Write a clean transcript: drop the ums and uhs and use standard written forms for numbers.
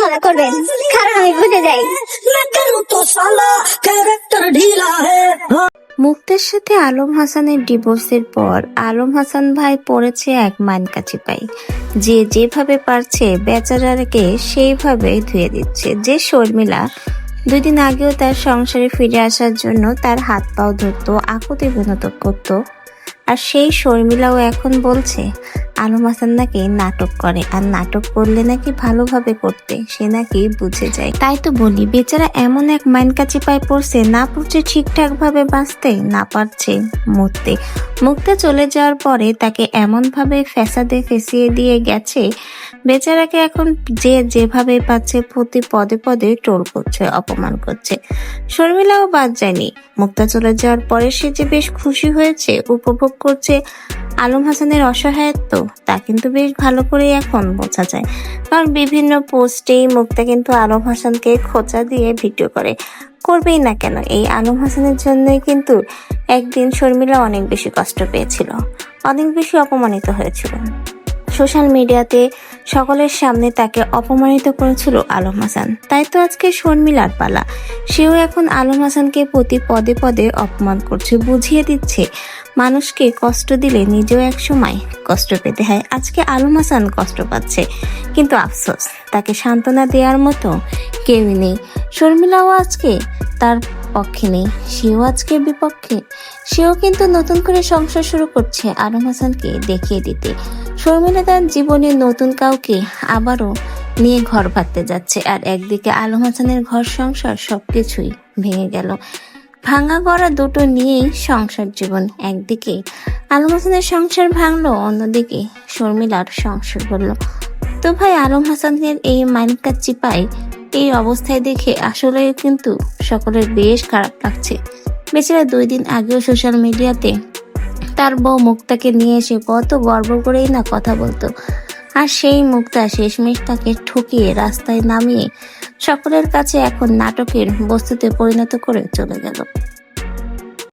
মনে করবেন, কারণ আমি বুঝে যাই। মুক্তার সাথে আলম হাসানের ডিভোর্সের পর আলম হাসান ভাই পড়েছে এক মানকাচি পাই। যে যেভাবে পারছে বেচারাকে সেইভাবে ধুয়ে দিচ্ছে। যে শর্মিলা 2 দিন আগেও তার সংসারে ফিরে আসার জন্য তার হাত পাও ধরতো, আকুতি বিনত করতো, আর সেই শর্মিলাও এখন বলছে আলম হাসান নাকি নাটক করে, আর নাটক করলে নাকি ভালোভাবে করতে সে নাকি বুঝে যায়। তাই তো বলি, বেচারা এমন এক মাইনকাচি পায় পড়ছে, না পড়ছে ঠিকঠাক ভাবে বাঁচতে, না পারছে মরতে। মুক্তা চলে যাওয়ার পরে তাকে এমন ভাবে ফ্যাসাদে ফেসিয়ে দিয়ে গেছে, বেচারাকে এখন যে যেভাবে পাচ্ছে প্রতি পদে পদে টোল করছে, অপমান করছে। শর্মিলাও বাদ যায়নি। মুক্তা চলে যাওয়ার পরে সে যে বেশ খুশি হয়েছে, উপভোগ করছে আলম হাসানের অসহায়ত্ব, তা কিন্তু বেশ ভালো করে এখন বোঝা যায়। কারণ বিভিন্ন পোস্টেই মুক্তা কিন্তু আলম হাসানকে খোঁচা দিয়ে ভিডিও করবেই না কেন, এই আলম হাসানের জন্যই কিন্তু একদিন শর্মিলা অনেক বেশি কষ্ট পেয়েছিল, অনেক বেশি অপমানিত হয়েছিল। সোশ্যাল মিডিয়াতে সকলের সামনে তাকে অপমানিত করেছিল আলম হাসান। তাই তো আজকে শর্মিলার পালা, সেও এখন আলম হাসানকে প্রতি পদে পদে অপমান করছে, বুঝিয়ে দিচ্ছে মানুষকে কষ্ট দিলে নিজেও এক সময় কষ্ট পেতে হয়। আজকে আলম হাসান কষ্ট পাচ্ছে, কিন্তু আফসোস তাকে সান্ত্বনা দেওয়ার মতো কেউই নেই। শর্মিলাও আজকে তার পক্ষে নেই, সেও আজকে বিপক্ষে। সেও কিন্তু নতুন করে সংসার শুরু করছে আলম হাসানকে দেখিয়ে দিতে। শর্মিলা তার জীবনে নতুন কাউকে আবারও নিয়ে ঘর বাঁধতে যাচ্ছে, আর একদিকে আলম হাসানের ঘর সংসার সবকিছুই ভেঙে গেল। ভাঙা গড়া দুটো নিয়েই সংসার জীবন, একদিকে আলম হাসানের সংসার ভাঙলো, অন্যদিকে শর্মিলার সংসার করলো। তো ভাই, আলম হাসানের এই মাইনকাচ্চি পাই এই অবস্থায় দেখে আসলে কিন্তু সকলের বেশ খারাপ লাগছে। বেচারা 2 দিন আগেও সোশ্যাল মিডিয়াতে তার বউ মুক্তাকে নিয়ে এসে কত গর্ব করেই না কথা বলতো, আর সেই মুক্তা শেষমেশ তাকে ঠকিয়ে রাস্তায় নামিয়ে সকলের কাছে এখন নাটকের বস্তুতে পরিণত করে চলে গেল।